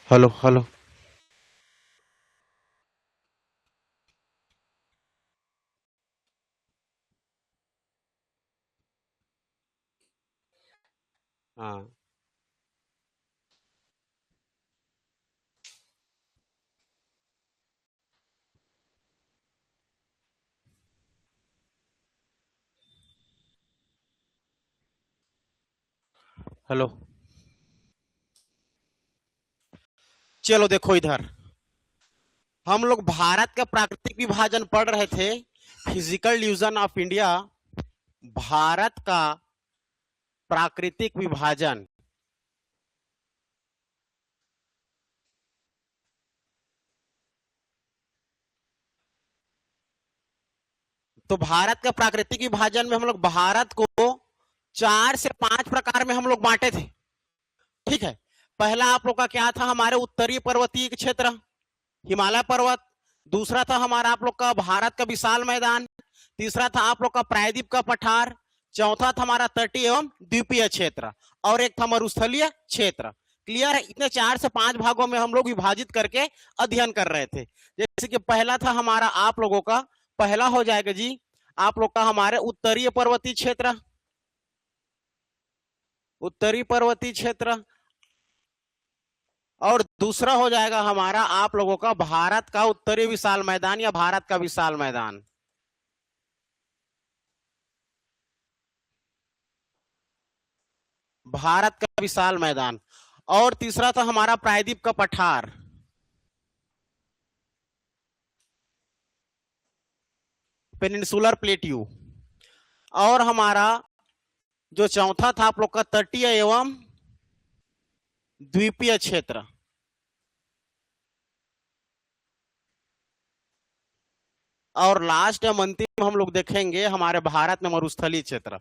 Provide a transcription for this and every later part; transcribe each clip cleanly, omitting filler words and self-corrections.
Hello hello. हाँ। Hello. चलो देखो इधर, हम लोग भारत का प्राकृतिक विभाजन पढ़ रहे थे। Physical division of India, Bharat का प्राकृतिक विभाजन। तो भारत का प्राकृतिक विभाजन में हम लोग भारत को 4 से 5 प्रकार में हम लोग बांटे थे। ठीक है। पहला आप लोग का क्या था? हमारे उत्तरीय पर्वतीय क्षेत्र, हिमालय पर्वत। दूसरा था हमारा आप लोग का भारत का विशाल मैदान। तीसरा था आप लोग का प्रायद्वीप का पठार। चौथा था हमारा तटीय एवं द्वीपीय क्षेत्र। और एक था मरुस्थलीय क्षेत्र। क्लियर है? इतने 4 से 5 भागों में हम लोग विभाजित करके अध्ययन कर रहे थे। जैसे कि पहला था हमारा आप लोगों का, पहला हो जाएगा जी आप लोग का हमारे उत्तरीय पर्वतीय क्षेत्र, उत्तरी पर्वतीय क्षेत्र। और दूसरा हो जाएगा हमारा आप लोगों का भारत का उत्तरी विशाल मैदान या भारत का विशाल मैदान। भारत का विशाल मैदान। और तीसरा था हमारा प्रायद्वीप का पठार, पेनिनसुलर प्लेट्यू। और हमारा जो चौथा था आप लोग का तटीय एवं द्वीपीय क्षेत्र। और लास्ट एवं अंतिम हम लोग देखेंगे हमारे भारत में मरुस्थलीय क्षेत्र,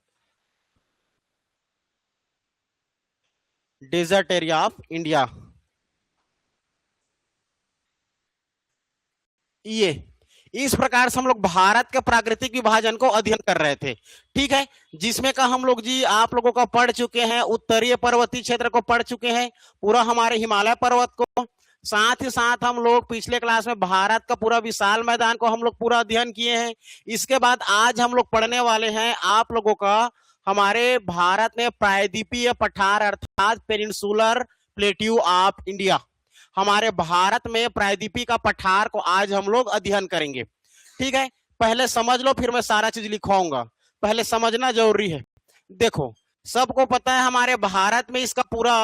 डेजर्ट एरिया ऑफ इंडिया। ये इस प्रकार से हम लोग भारत के प्राकृतिक विभाजन को अध्ययन कर रहे थे। ठीक है। जिसमें का हम लोग जी आप लोगों का पढ़ चुके हैं, उत्तरीय पर्वतीय क्षेत्र को पढ़ चुके हैं, पूरा हमारे हिमालय पर्वत को। साथ ही साथ हम लोग पिछले क्लास में भारत का पूरा विशाल मैदान को हम लोग पूरा अध्ययन किए हैं। इसके बाद आज हम लोग पढ़ने वाले हैं आप लोगों का हमारे भारत में प्रायद्वीपीय पठार अर्थात पेनिनसुलर प्लेट्यू ऑफ इंडिया। हमारे भारत में प्रायद्वीपीय का पठार को आज हम लोग अध्ययन करेंगे। ठीक है। पहले समझ लो, फिर मैं सारा चीज लिखवाऊंगा। पहले समझना जरूरी है। देखो, सबको पता है हमारे भारत में इसका पूरा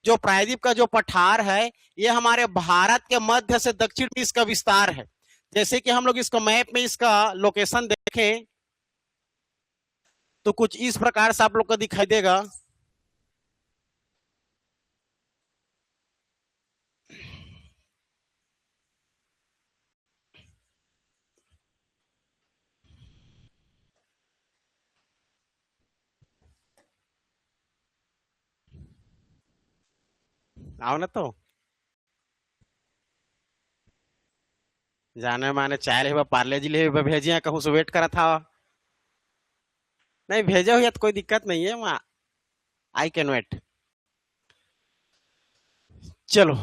जो प्रायद्वीप का जो पठार है, ये हमारे भारत के मध्य से दक्षिण में इसका विस्तार है। जैसे कि हम लोग इसको मैप में इसका लोकेशन देखें तो कुछ इस प्रकार से आप लोग को दिखाई देगा। आओ ना तो जाने माने चाय ले पार्ले जी ले भेजिए, कहूँ से वेट करा था। नहीं भेजे हुए तो कोई दिक्कत नहीं है, वहाँ आई कैन वेट। चलो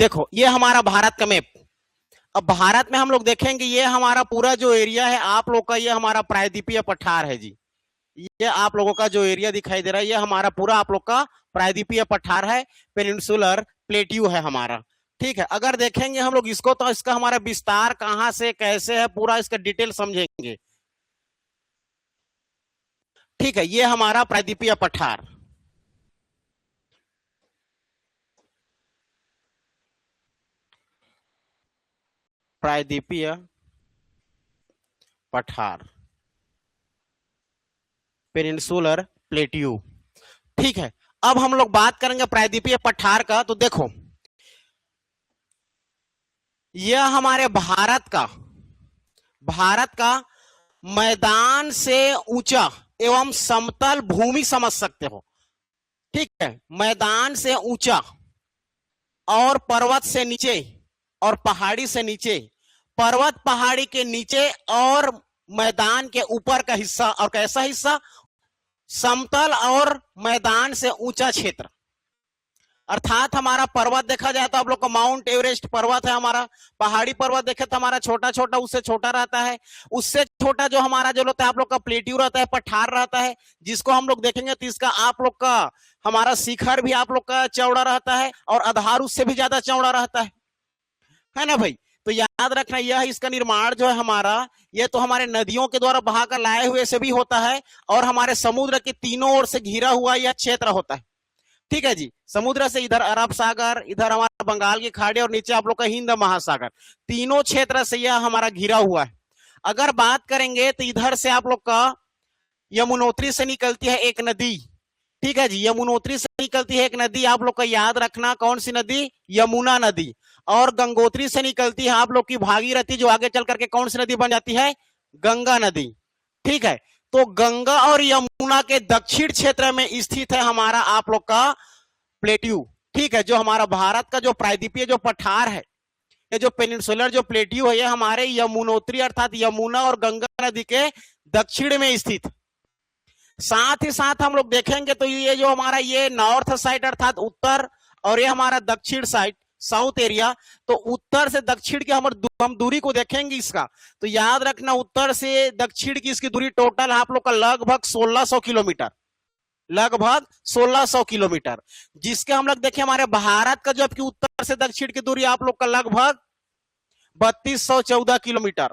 देखो, ये हमारा भारत का मैप। अब भारत में हम लोग देखेंगे ये हमारा पूरा जो एरिया है आप लोग का, ये हमारा प्रायद्वीपीय पठार है जी। ये आप लोगों का जो एरिया दिखाई दे रहा है ये हमारा पूरा आप लोग का प्रायद्वीपीय पठार है, पेनिनसुलर प्लेट्यू है हमारा। ठीक है। अगर देखेंगे हम लोग इसको तो इसका हमारा विस्तार कहां से कैसे है पूरा इसका डिटेल समझेंगे। ठीक है। ये हमारा प्रायद्वीपीय पठार, प्रायद्वीपीय पठार, पेनिनसुलर प्लेट्यू। ठीक है। अब हम लोग बात करेंगे प्रायद्वीपीय पठार का। तो देखो, यह हमारे भारत का मैदान से ऊंचा एवं समतल भूमि समझ सकते हो। ठीक है। मैदान से ऊंचा और पर्वत से नीचे और पहाड़ी से नीचे, पर्वत पहाड़ी के नीचे और मैदान के ऊपर का हिस्सा, और कैसा हिस्सा? समतल और मैदान से ऊंचा क्षेत्र। अर्थात हमारा पर्वत देखा जाए तो आप लोग का माउंट एवरेस्ट पर्वत है हमारा, पहाड़ी पर्वत देखे तो हमारा छोटा छोटा उससे छोटा रहता है, उससे छोटा जो हमारा जो होता है आप लोग का प्लेट्यू रहता है, पठार रहता है, जिसको हम लोग देखेंगे तो इसका आप लोग का हमारा शिखर भी आप लोग का चौड़ा रहता है और आधार उससे भी ज्यादा चौड़ा रहता है ना भाई। तो याद रखना यह इसका निर्माण जो है हमारा, ये तो हमारे नदियों के द्वारा बहाकर लाए हुए से भी होता है और हमारे समुद्र के तीनों ओर से घिरा हुआ यह क्षेत्र होता है। ठीक है जी, समुद्र से इधर अरब सागर, इधर हमारा बंगाल की खाड़ी और नीचे आप लोग का हिंद महासागर, तीनों क्षेत्र से यह हमारा घिरा हुआ है। अगर बात करेंगे तो इधर से आप लोग का यमुनोत्री से निकलती है एक नदी। ठीक है जी, यमुनोत्री से निकलती है एक नदी, आप लोग का याद रखना कौन सी नदी, यमुना नदी। और गंगोत्री से निकलती है आप लोग की भागीरथी, जो आगे चल करके कौन सी नदी बन जाती है, गंगा नदी। ठीक है, तो गंगा और यमुना के दक्षिण क्षेत्र में स्थित है हमारा आप लोग का प्लेट्यू। ठीक है, जो हमारा भारत का जो प्रायद्वीपीय जो पठार है, ये जो पेनिनसुलर जो प्लेट्यू है, ये हमारे यमुनोत्री अर्थात यमुना और गंगा नदी के दक्षिण में स्थित। साथ ही साथ हम लोग देखेंगे तो ये जो हमारा ये नॉर्थ साइड अर्थात उत्तर और ये हमारा दक्षिण साइड साउथ एरिया, तो उत्तर से दक्षिण की हम दूरी को देखेंगे इसका, तो याद रखना उत्तर से दक्षिण की इसकी दूरी टोटल आप लोग का लगभग 1600 किलोमीटर, लगभग 1600 किलोमीटर, जिसके हम लोग देखें हमारे भारत का जबकि उत्तर से दक्षिण की दूरी आप लोग का लगभग 3214 किलोमीटर।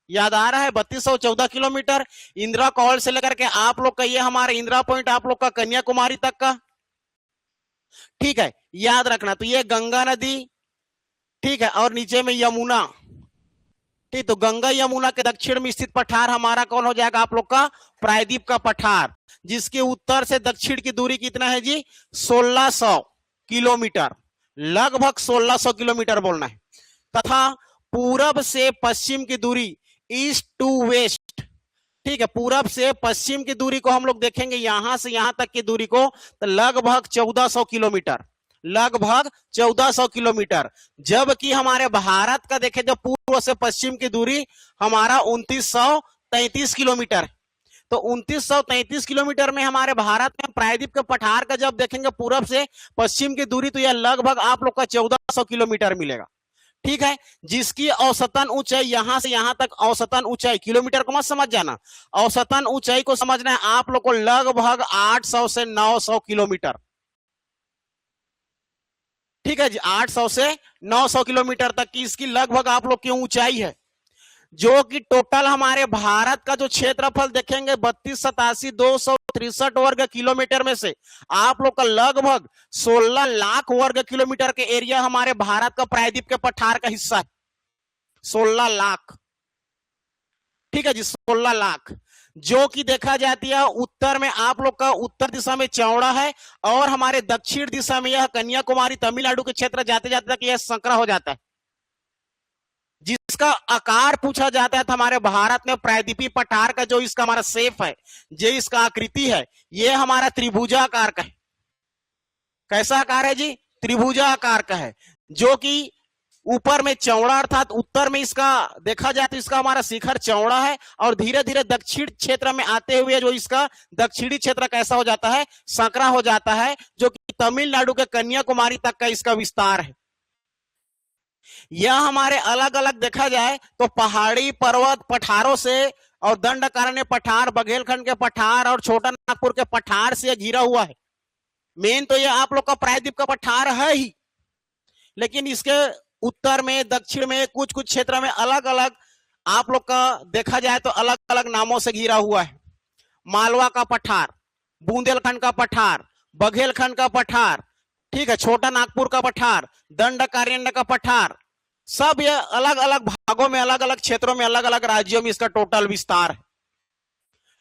याद आ रहा है 3214 किलोमीटर। इंदिरा कॉल से लेकर के आप लोग का ये हमारा इंदिरा पॉइंट आप लोग का कन्याकुमारी तक का। ठीक है, याद रखना, तो ये गंगा नदी, ठीक है, और नीचे में यमुना। ठीक, तो गंगा यमुना के दक्षिण में स्थित पठार हमारा कौन हो जाएगा, आप लोग का प्रायद्वीप का पठार, जिसके उत्तर से दक्षिण की दूरी कितना है जी, 1600 किलोमीटर, लगभग 1600 किलोमीटर बोलना है। तथा पूरब से पश्चिम की दूरी, ईस्ट टू वेस्ट, ठीक है, पूरब से पश्चिम की दूरी को हम लोग देखेंगे यहां से यहां तक की दूरी को, तो लगभग 1400 किलोमीटर, लगभग 1400 किलोमीटर। जबकि हमारे भारत का देखें जो पूर्व से पश्चिम की दूरी हमारा 2933 किलोमीटर। तो 2933 किलोमीटर में हमारे भारत में प्रायद्वीप के पठार का जब देखेंगे पूरब से पश्चिम की दूरी, तो यह लगभग आप लोग का 1400 किलोमीटर मिलेगा। ठीक है, जिसकी औसतन ऊंचाई यहां से यहां तक, औसतन ऊंचाई किलोमीटर को मत समझ जाना, औसतन ऊंचाई को समझना है आप लोग को, लगभग 800 से 900 किलोमीटर। ठीक है जी, 800 से 900 किलोमीटर तक की इसकी लगभग आप लोग की ऊंचाई है, जो कि टोटल हमारे भारत का जो क्षेत्रफल देखेंगे 32,87,263 वर्ग किलोमीटर में से आप लोग का लगभग 16 लाख वर्ग किलोमीटर के एरिया हमारे भारत का प्रायद्वीप के पठार का हिस्सा है, 16 लाख। ठीक है जी, 16 लाख, जो कि देखा जाती है उत्तर में आप लोग का उत्तर दिशा में चौड़ा है और हमारे दक्षिण दिशा में यह कन्याकुमारी तमिलनाडु के क्षेत्र जाते जाते तक यह संकरा हो जाता है। जिसका आकार पूछा जाता है तो हमारे भारत में प्रायद्वीपीय पठार का जो इसका हमारा शेप है, जो इसका आकृति है, ये हमारा त्रिभुजाकार का है। कैसा आकार है जी, त्रिभुजाकार का है, जो कि ऊपर में चौड़ा अर्थात उत्तर में इसका देखा जाए तो इसका हमारा शिखर चौड़ा है और धीरे धीरे दक्षिण क्षेत्र में आते हुए जो इसका दक्षिणी क्षेत्र कैसा हो जाता है, संकरा हो जाता है, जो कि तमिलनाडु के कन्याकुमारी तक का इसका विस्तार है। यह हमारे अलग अलग देखा जाए तो पहाड़ी पर्वत पठारों से और दंडकारण्य पठार, बघेलखंड के पठार और छोटा नागपुर के पठार से घिरा हुआ है। मेन तो यह आप लोग का प्रायद्वीप का पठार है ही, लेकिन इसके उत्तर में दक्षिण में कुछ कुछ क्षेत्र में अलग अलग आप लोग का देखा जाए तो अलग अलग नामों से घिरा हुआ है। मालवा का पठार, बुंदेलखंड का पठार, बघेलखंड का पठार, ठीक है, छोटा नागपुर का पठार, दंडकारण्य का पठार, सब ये अलग अलग भागों में अलग अलग क्षेत्रों में अलग अलग राज्यों में इसका टोटल विस्तार है।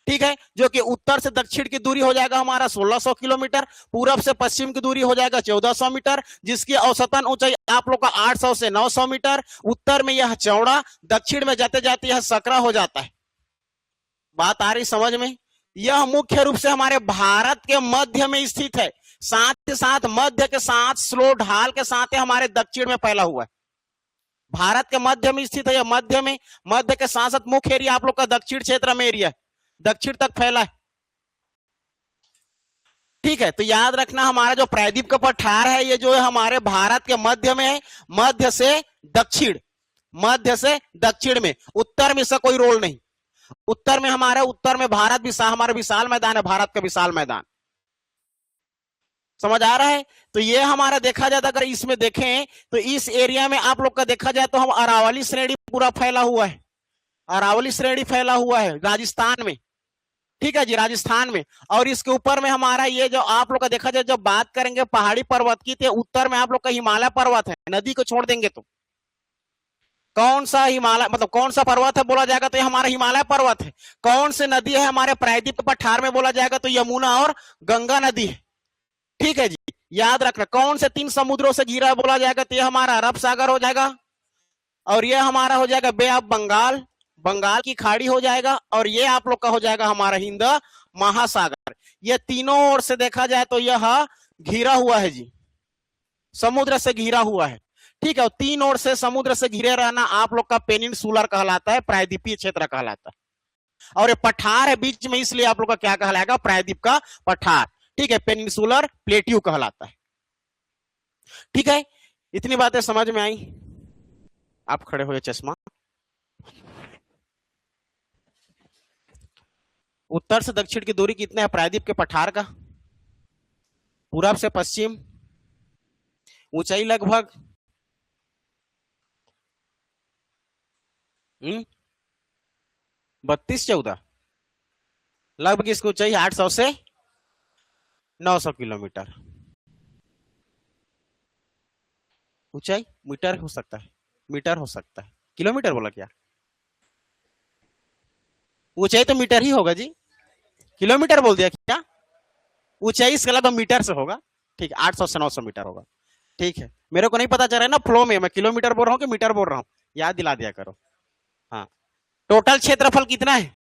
ठीक है, जो कि उत्तर से दक्षिण की दूरी हो जाएगा हमारा 1600 किलोमीटर, पूरब से पश्चिम की दूरी हो जाएगा 1400 मीटर, जिसकी औसतन ऊंचाई आप लोग का 800 से 900 मीटर। उत्तर में यह चौड़ा, दक्षिण में जाते जाते यह सकरा हो जाता है। बात आ रही समझ में? यह मुख्य रूप से हमारे भारत के मध्य में स्थित है, साथ ही साथ मध्य के साथ स्लो ढाल के साथ हमारे दक्षिण में फैला हुआ है। भारत के मध्य में स्थित है, यह मध्य में, मध्य के साथ साथ मुख्य एरिया आप लोग का दक्षिण क्षेत्र में एरिया, दक्षिण तक फैला है। ठीक है, तो याद रखना हमारा जो प्रायद्वीप का पठार है ये जो है हमारे भारत के मध्य में है, मध्य से दक्षिण, मध्य से दक्षिण में, उत्तर में इसका कोई रोल नहीं। उत्तर में हमारा, उत्तर में भारत विशाल, हमारा विशाल मैदान है, भारत का विशाल मैदान, समझ आ रहा है। तो ये हमारा देखा जाता, अगर इसमें देखें तो इस एरिया में आप लोग का देखा जाए तो हम अरावली श्रेणी पूरा फैला हुआ है, अरावली श्रेणी फैला हुआ है राजस्थान में, ठीक है जी, राजस्थान में। और इसके ऊपर में हमारा ये जो आप लोग का देखा जाए, जब बात करेंगे पहाड़ी पर्वत की, तो उत्तर में आप लोग का हिमालय पर्वत है, नदी को छोड़ देंगे तो कौन सा हिमालय, मतलब कौन सा पर्वत है बोला जाएगा तो ये हमारा हिमालय पर्वत है। कौन से नदी है हमारे प्रायद्वीप पठार में बोला जाएगा तो यमुना और गंगा नदी है, ठीक है जी। याद रखना कौन से 3 समुद्रों से घिरा बोला जाएगा तो ये हमारा अरब सागर हो जाएगा, और ये हमारा हो जाएगा बे ऑफ बंगाल, बंगाल की खाड़ी हो जाएगा, और ये आप लोग का हो जाएगा हमारा हिंद महासागर। ये तीनों ओर से देखा जाए तो यह घिरा हुआ है जी, समुद्र से घिरा हुआ है, ठीक है। और 3 ओर से समुद्र से घिरे रहना आप लोग का पेनिनसुलर कहलाता है, प्रायद्वीपीय क्षेत्र कहलाता है। और ये पठार है बीच में, इसलिए आप लोग का क्या कहलाएगा, प्रायद्वीप का पठार, ठीक है, पेनिनसुलर प्लेट्यू कहलाता है, ठीक है। इतनी बातें समझ में आई। आप खड़े हो, चश्मा। उत्तर से दक्षिण की दूरी कितना है प्रायद्वीप के पठार का, पूरब से पश्चिम, ऊंचाई लगभग 32-14, लगभग इसकी ऊंचाई 800 से 900 किलोमीटर। ऊंचाई मीटर हो सकता है, मीटर हो सकता है, किलोमीटर बोला क्या, ऊंचाई तो मीटर ही होगा जी, किलोमीटर बोल दिया क्या, ऊंचाई इसके अलावा मीटर से होगा, ठीक है, 800 से 900 मीटर होगा, ठीक है। मेरे को नहीं पता चल रहा है ना फ्लो में, मैं किलोमीटर बोल रहा हूँ कि मीटर बोल रहा हूँ, याद दिला दिया करो। हाँ, टोटल क्षेत्रफल कितना है,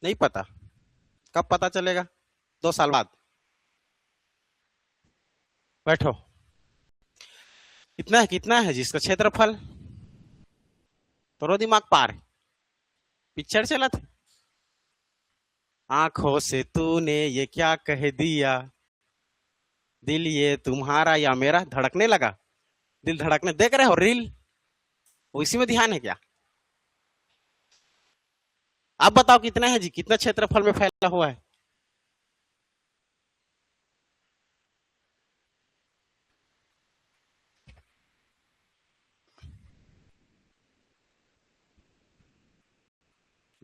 नहीं पता, कब पता चलेगा, 2 साल बाद। बैठो, कितना है जिसका क्षेत्रफल, तोरो दिमाग पार, पिक्चर चला था, आंखों से तूने ये क्या कह दिया, दिल ये तुम्हारा या मेरा, धड़कने लगा, दिल धड़कने, देख रहे हो रील, उसी में ध्यान है क्या। आप बताओ कितना है जी, कितना क्षेत्रफल में फैला हुआ है,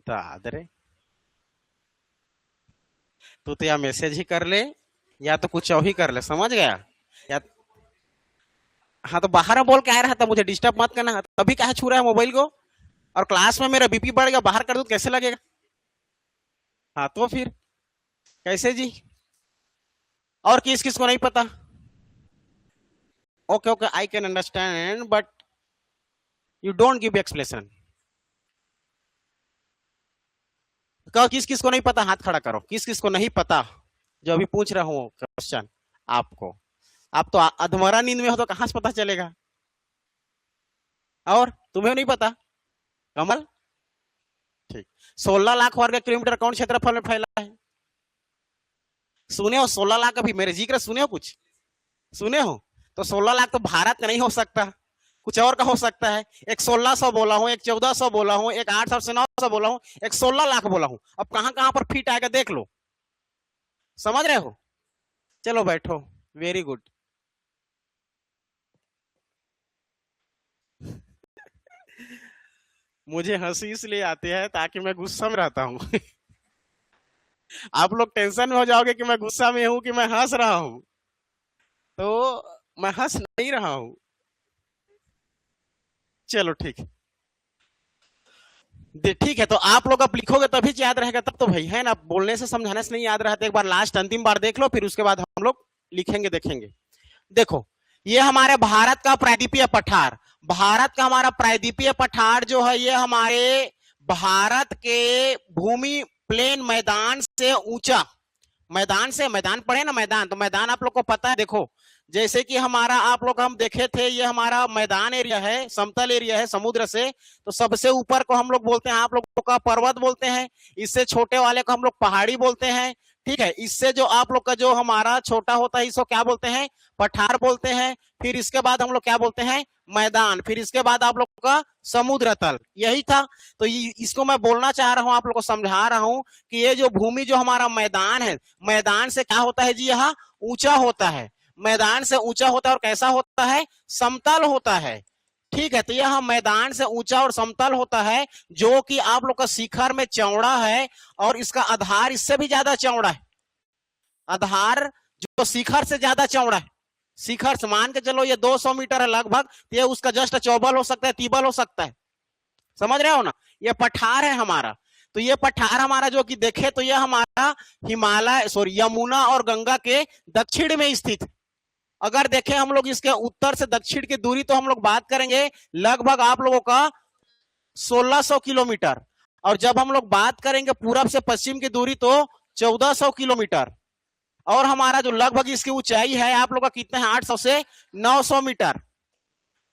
दादरे तू तो या मैसेज ही कर ले या तो कुछ और ही कर ले, समझ गया या। हाँ तो बाहर में बोल के आ रहा था, मुझे डिस्टर्ब मत करना, तभी कहा छू रहा है मोबाइल को, और क्लास में मेरा बीपी बढ़ गया, बाहर कर दूं कैसे लगेगा। हाँ तो फिर कैसे जी, और किस किस को नहीं पता, okay okay I can understand but you don't give explanation. कहो किस किस को नहीं पता, हाथ खड़ा करो, किस किस को नहीं पता जो अभी पूछ रहा हूं क्वेश्चन आपको। आप तो अधमरा नींद में हो तो कहां से पता चलेगा, और तुम्हें नहीं पता कमल, ठीक। 16 लाख वर्ग किलोमीटर कौन क्षेत्रफल में फैला है, सुने हो 16 लाख, अभी मेरे जिक्र सुने हो, कुछ सुने हो, तो 16 लाख तो भारत का नहीं हो सकता, कुछ और का हो सकता है। एक 1600 बोला हूं, एक 1400 बोला हूं, एक 800 से 900 बोला हूं, एक 16 लाख बोला हूं, अब कहां कहां पर फिट आएगा देख लो, समझ रहे हो। चलो बैठो, वेरी गुड। मुझे हंसी इसलिए आती है ताकि मैं गुस्सा में रहता हूं आप लोग टेंशन में हो जाओगे कि मैं गुस्सा में हूं कि मैं हंस रहा हूं, तो मैं हंस नहीं रहा हूं। चलो ठीक ठीक है, तो आप लोग अब लिखोगे तभी याद रहेगा, तब तो भाई है ना, बोलने से समझाने से नहीं याद रहता, एक बार लास्ट अंतिम बार देख लो, फिर उसके बाद हम लोग लिखेंगे देखेंगे। देखो ये हमारे भारत का प्रायद्वीपीय पठार, भारत का हमारा प्रायद्वीपीय पठार जो है ये हमारे भारत के भूमि प्लेन मैदान से ऊंचा, मैदान से, मैदान पढ़े ना मैदान, तो मैदान आप लोग को पता है, देखो जैसे कि हमारा आप लोग हम देखे थे, ये हमारा मैदान एरिया है, समतल एरिया है समुद्र से, तो सबसे ऊपर को हम लोग बोलते हैं आप लोगों का पर्वत बोलते हैं, इससे छोटे वाले को हम लोग पहाड़ी बोलते हैं। ठीक है, इससे जो आप लोग का जो हमारा छोटा होता है इसको क्या बोलते हैं, पठार बोलते हैं। फिर इसके बाद हम लोग क्या बोलते हैं, मैदान। फिर इसके बाद आप लोग का समुद्र तल। यही था। तो इसको मैं बोलना चाह रहा हूं, आप लोग को समझा रहा हूं कि ये जो भूमि जो हमारा मैदान है, मैदान से क्या होता है जी, यह ऊंचा होता है। मैदान से ऊंचा होता है और कैसा होता है, समतल होता है। ठीक है, तो यह मैदान से ऊंचा और समतल होता है, जो कि आप लोग का शिखर में चौड़ा है और इसका आधार इससे भी ज्यादा चौड़ा है। आधार जो शिखर से ज्यादा चौड़ा है, शिखर से मान के चलो ये 200 मीटर है लगभग, ये उसका जस्ट चौबल हो सकता है, तीबल हो सकता है। समझ रहे हो ना, ये पठार है हमारा। तो ये पठार हमारा जो कि देखे तो ये हमारा हिमालय सॉरी यमुना और गंगा के दक्षिण में स्थित। अगर देखें हम लोग इसके उत्तर से दक्षिण की दूरी, तो हम लोग बात करेंगे लगभग आप लोगों का 1600 किलोमीटर। और जब हम लोग बात करेंगे पूरब से पश्चिम की दूरी, तो 1400 किलोमीटर। और हमारा जो लगभग इसकी ऊंचाई है आप लोग का कितना है, 800 से 900 मीटर।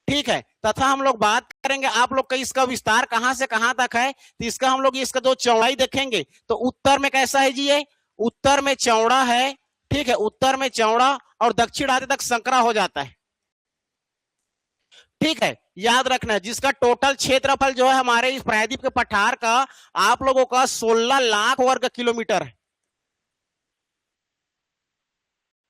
ठीक है, तथा हम लोग बात करेंगे आप लोग का इसका विस्तार कहां से कहां तक है, तो इसका हम लोग इसका जो चौड़ाई देखेंगे, तो उत्तर में कैसा है जी, ये उत्तर में चौड़ा है। ठीक है, उत्तर में चौड़ा और दक्षिण आधे तक संकरा हो जाता है। ठीक है, याद रखना है, जिसका टोटल क्षेत्रफल जो है हमारे इस प्रायद्वीप के पठार का आप लोगों का 16 लाख वर्ग किलोमीटर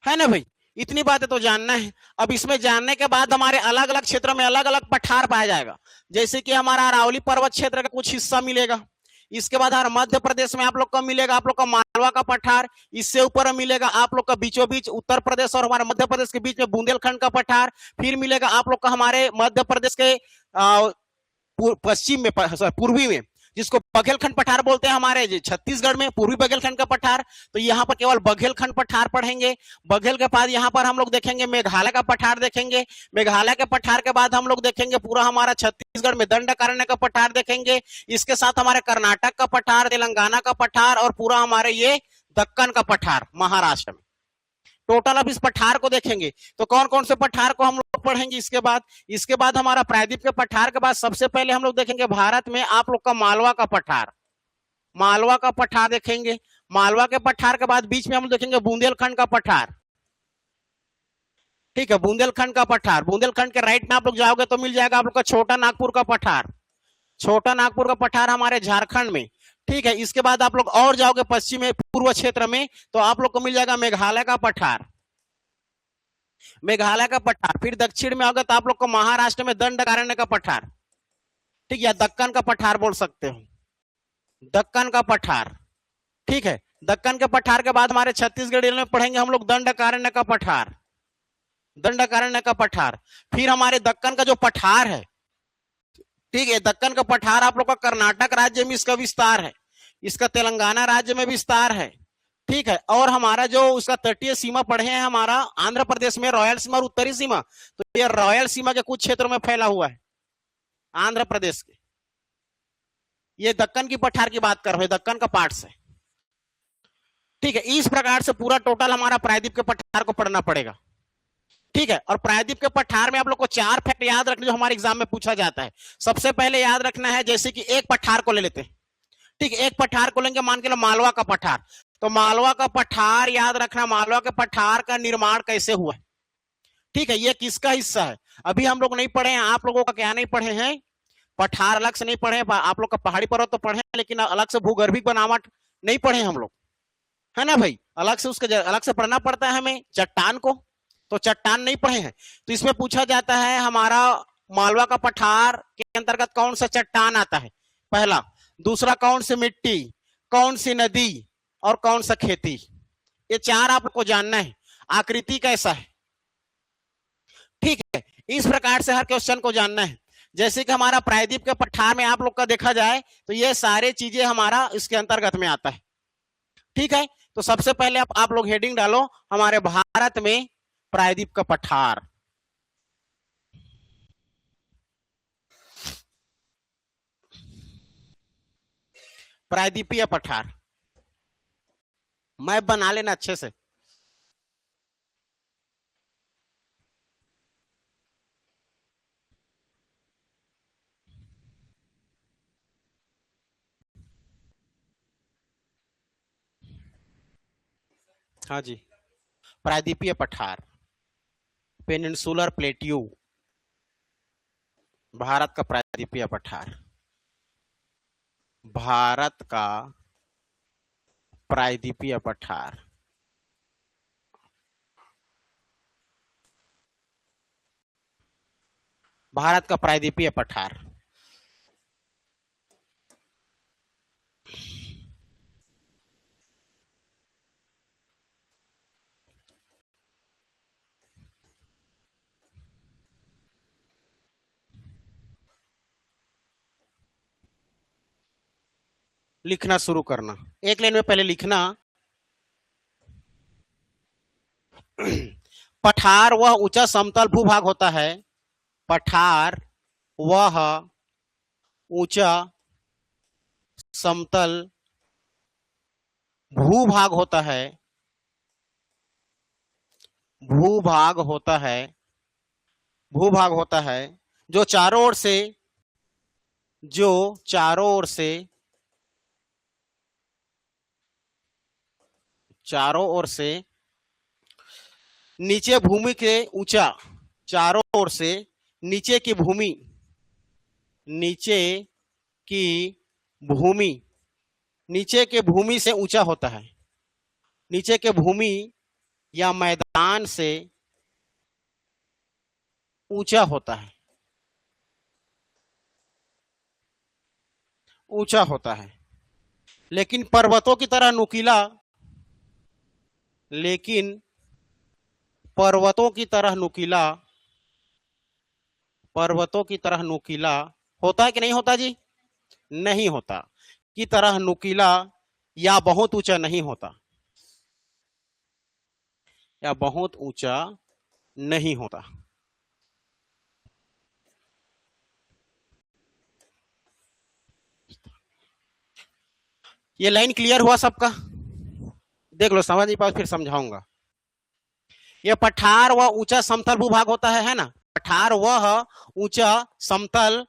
है ना भाई। इतनी बातें तो जानना है। अब इसमें जानने के बाद हमारे अलग अलग क्षेत्रों में अलग अलग पठार पाया जाएगा। जैसे कि हमारा अरावली पर्वत क्षेत्र का कुछ हिस्सा मिलेगा। इसके बाद हमारे मध्य प्रदेश में आप लोग का मिलेगा आप लोग का मालवा का पठार। इससे ऊपर मिलेगा आप लोग का बीचों बीच उत्तर प्रदेश और हमारे मध्य प्रदेश के बीच में बुंदेलखंड का पठार। फिर मिलेगा आप लोग का हमारे मध्य प्रदेश के पश्चिम में पूर्वी में, जिसको बघेलखंड पठार बोलते हैं, हमारे छत्तीसगढ़ में पूर्वी बघेलखंड का पठार। तो यहाँ पर केवल बघेलखंड पठार पढ़ेंगे। बघेल के बाद यहाँ पर हम लोग देखेंगे मेघालय का पठार देखेंगे। मेघालय के पठार के बाद हम लोग देखेंगे पूरा हमारा छत्तीसगढ़ में दंडकारण्य का पठार देखेंगे। इसके साथ हमारे कर्नाटक का पठार, तेलंगाना का पठार और पूरा हमारे ये दक्कन का पठार महाराष्ट्र में। टोटल अब इस पठार को देखेंगे तो कौन कौन से पठार को हम लोग पढ़ेंगे। इसके बाद हमारा प्रायद्वीप के पठार के बाद सबसे पहले हम लोग देखेंगे भारत में आप लोग का मालवा का पठार। मालवा का पठार देखेंगे। मालवा के पठार के बाद बीच में हम लोग देखेंगे बुंदेलखंड का पठार। ठीक है, बुंदेलखंड का पठार। बुंदेलखंड के राइट में आप लोग जाओगे तो मिल जाएगा आप लोग का छोटा नागपुर का पठार। छोटा नागपुर का पठार हमारे झारखंड में। ठीक है, इसके बाद आप लोग और जाओगे पश्चिम में पूर्व क्षेत्र में तो आप लोग को मिल जाएगा मेघालय का पठार। मेघालय का पठार। फिर दक्षिण में आओगे तो आप लोग को महाराष्ट्र में दंडकारण्य का पठार। ठीक है, दक्कन का पठार बोल सकते हो, दक्कन का पठार। ठीक है, दक्कन के पठार के बाद हमारे छत्तीसगढ़ में पढ़ेंगे हम लोग दंडकारण्य का पठार। दंडकारण्य का पठार। फिर हमारे दक्कन का जो पठार है, ठीक है, दक्कन का पठार आप लोग का कर्नाटक राज्य में इसका विस्तार है, इसका तेलंगाना राज्य में विस्तार है। ठीक है, और हमारा जो उसका तटीय सीमा पढ़े हैं हमारा आंध्र प्रदेश में रॉयल सीमा और उत्तरी सीमा, तो ये रॉयल सीमा के कुछ क्षेत्रों में फैला हुआ है आंध्र प्रदेश के। ये दक्कन की पठार की बात कर रहे हैं, दक्कन का पार्ट से। ठीक है, इस प्रकार से पूरा टोटल हमारा प्रायद्वीप के पठार को पढ़ना पड़ेगा। ठीक है, और प्रायद्वीप के पठार में आप लोग को 4 फैक्ट याद रखने जो हमारे एग्जाम में पूछा जाता है। सबसे पहले याद रखना है, जैसे कि एक पठार को ले लेते हैं। ठीक है, एक पठार को लेंगे, मान के लो मालवा का पठार। तो मालवा का पठार याद रखना, मालवा के पठार का निर्माण कैसे हुआ। ठीक है, ये किसका हिस्सा है अभी हम लोग नहीं पढ़े हैं। आप लोगों का क्या नहीं पढ़े हैं, पठार अलग से नहीं पढ़े। आप लोग का पहाड़ी पर्वत तो पढ़े, लेकिन अलग से भूगर्भिक बनावट नहीं पढ़े हम लोग, है ना भाई। अलग से उसके अलग से पढ़ना पड़ता है हमें चट्टान को, तो चट्टान नहीं पढ़े हैं। तो इसमें पूछा जाता है हमारा मालवा का पठार के अंतर्गत कौन सा चट्टान आता है, पहला। दूसरा कौन सी मिट्टी, कौन सी नदी और कौन सा खेती। ये 4 आपको जानना है। आकृति कैसा है। ठीक है, इस प्रकार से हर क्वेश्चन को जानना है। जैसे कि हमारा प्रायद्वीप के पठार में आप लोग का देखा जाए तो ये सारे चीजें हमारा इसके अंतर्गत में आता है। ठीक है, तो सबसे पहले आप लोग हेडिंग डालो हमारे भारत में प्रायद्वीप का पठार। प्रायद्वीपीय पठार मैप बना लेना अच्छे से। हाँ जी, प्रायद्वीपीय पठार, पेनिनसुलर प्लेट्यू, भारत का प्रायद्वीपीय पठार, भारत का प्रायद्वीपीय पठार। भारत का प्रायद्वीपीय पठार। लिखना शुरू करना, एक लाइन में पहले लिखना। पठार वह ऊंचा समतल भूभाग होता है। पठार वह ऊंचा समतल भूभाग होता है। भूभाग होता है, भूभाग होता है जो चारों ओर से, जो चारों ओर से, चारों ओर से नीचे भूमि के ऊंचा, चारों ओर से नीचे की भूमि, नीचे की भूमि, नीचे के भूमि से ऊंचा होता है। नीचे के भूमि या मैदान से ऊंचा होता है, ऊंचा होता है। लेकिन पर्वतों की तरह नुकीला, लेकिन पर्वतों की तरह नुकीला, पर्वतों की तरह नुकीला होता है कि नहीं होता जी? नहीं होता। की तरह नुकीला या बहुत ऊंचा नहीं होता, या बहुत ऊंचा नहीं होता। ये लाइन क्लियर हुआ सबका? देख लो, समझ नहीं पाओ फिर समझाऊंगा। ये पठार वह ऊंचा समतल भूभाग होता है ना? पठार वह ऊंचा समतल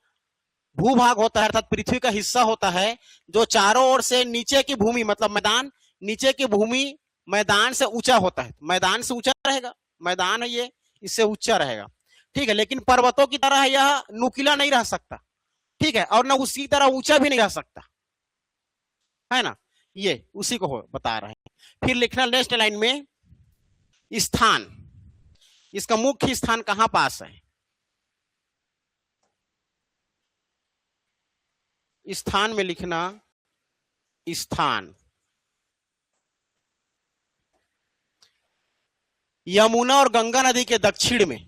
भूभाग होता है, अर्थात पृथ्वी का हिस्सा होता है जो चारों ओर से नीचे की भूमि, मतलब मैदान, नीचे की भूमि मैदान से ऊंचा होता है। मैदान से ऊंचा रहेगा, मैदान है ये, इससे ऊंचा रहेगा। ठीक है, लेकिन पर्वतों की तरह यह नुकीला नहीं रह सकता। ठीक है, और ना उसी तरह ऊंचा भी नहीं रह सकता, है ना? ये उसी को बता रहे हैं। फिर लिखना नेक्स्ट लाइन में स्थान, इसका मुख्य स्थान कहां पास है? स्थान में लिखना स्थान, यमुना और गंगा नदी के दक्षिण में।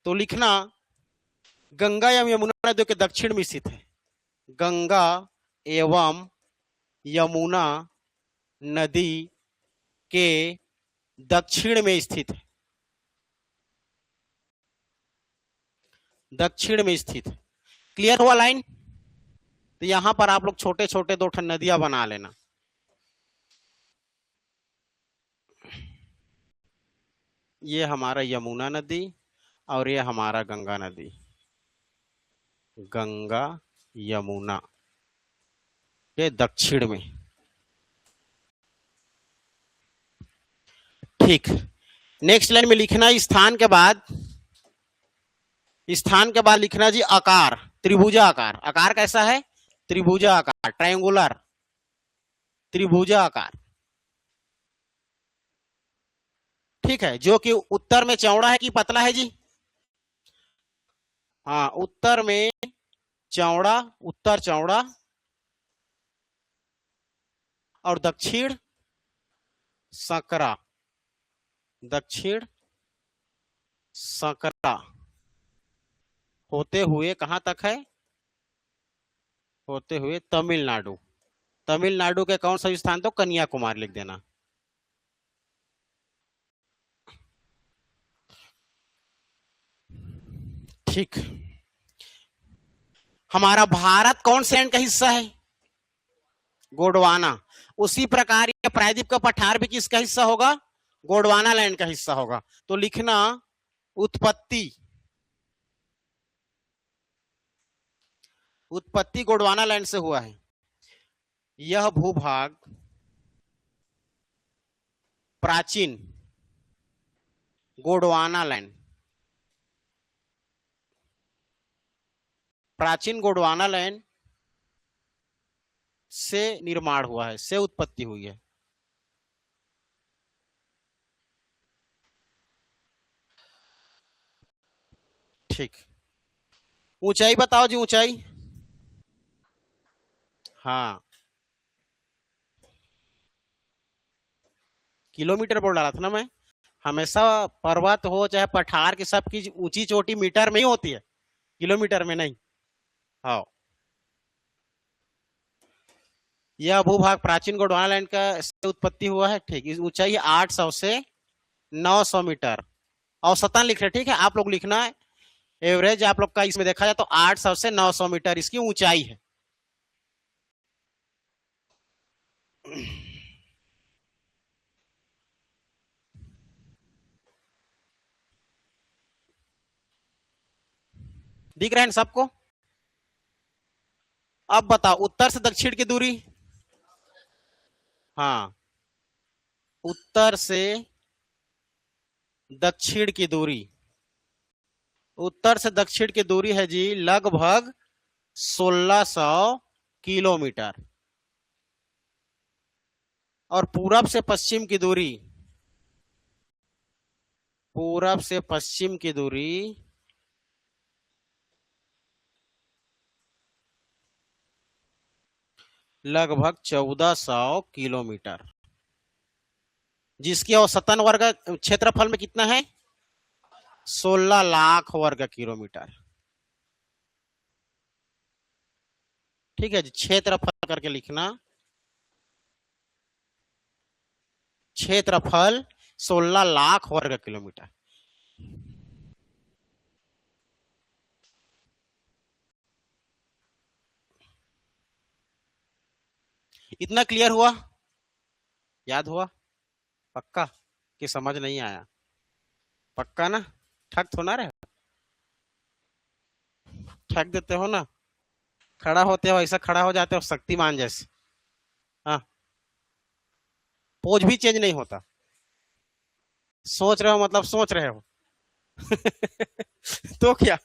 तो लिखना गंगा एवं यमुना नदियों के दक्षिण में स्थित है। गंगा एवं यमुना नदी के दक्षिण में स्थित है, दक्षिण में स्थित है। क्लियर हुआ लाइन? तो यहां पर आप लोग छोटे छोटे दो ठन नदियां बना लेना। ये हमारा यमुना नदी और ये हमारा गंगा नदी, गंगा यमुना के दक्षिण में। ठीक, नेक्स्ट लाइन में लिखना स्थान के बाद, स्थान के बाद लिखना जी आकार, त्रिभुजा आकार। आकार कैसा है? त्रिभुजा आकार, ट्रायंगुलर, त्रिभुजा आकार। ठीक है, जो कि उत्तर में चौड़ा है कि पतला है जी? हाँ, उत्तर में चौड़ा, उत्तर चौड़ा और दक्षिण सकरा, दक्षिण सकरा होते हुए कहां तक है? होते हुए तमिलनाडु। तमिलनाडु के कौन सा स्थान? तो कन्याकुमारी लिख देना। ठीक, हमारा भारत कौन से लैंड का हिस्सा है? गोंडवाना। उसी प्रकार ये प्रायद्वीप का पठार भी किसका हिस्सा होगा? गोंडवाना लैंड का हिस्सा होगा। तो लिखना उत्पत्ति, उत्पत्ति गोंडवाना लैंड से हुआ है। यह भूभाग प्राचीन गोंडवाना लैंड, प्राचीन गोंडवाना लैंड से निर्माण हुआ है, से उत्पत्ति हुई है। ठीक, ऊंचाई बताओ जी, ऊंचाई। हाँ, किलोमीटर बोल डाला था ना मैं। हमेशा पर्वत हो चाहे पठार की, सबकी ऊंची चोटी मीटर में ही होती है, किलोमीटर में नहीं। हाँ, यह भूभाग प्राचीन गोंडवाना लैंड का से उत्पत्ति हुआ है। ठीक, इस ऊंचाई 800 से 900 मीटर, औसतन लिख रहे, ठीक है, आप लोग लिखना है। एवरेज आप लोग का इसमें देखा जाए तो 800 से 900 मीटर इसकी ऊंचाई है। दिख रहे हैं सबको? अब बताओ उत्तर से दक्षिण की दूरी। हाँ, उत्तर से दक्षिण की दूरी, उत्तर से दक्षिण की दूरी है जी लगभग 1600 किलोमीटर। और पूरब से पश्चिम की दूरी, पूरब से पश्चिम की दूरी लगभग 1400 किलोमीटर, जिसकी औसतन वर्ग क्षेत्रफल में कितना है? 16 लाख वर्ग किलोमीटर। ठीक है जी, क्षेत्रफल करके लिखना, क्षेत्रफल 16 लाख वर्ग किलोमीटर। इतना क्लियर हुआ? याद हुआ? पक्का कि समझ नहीं आया? पक्का ना? ठग तो ना रहे? ठग देते हो ना, खड़ा होते हो ऐसा खड़ा हो जाते हो शक्तिमान जैसे। हाँ, पोज भी चेंज नहीं होता। सोच रहे हो मतलब सोच रहे हो। तो क्या,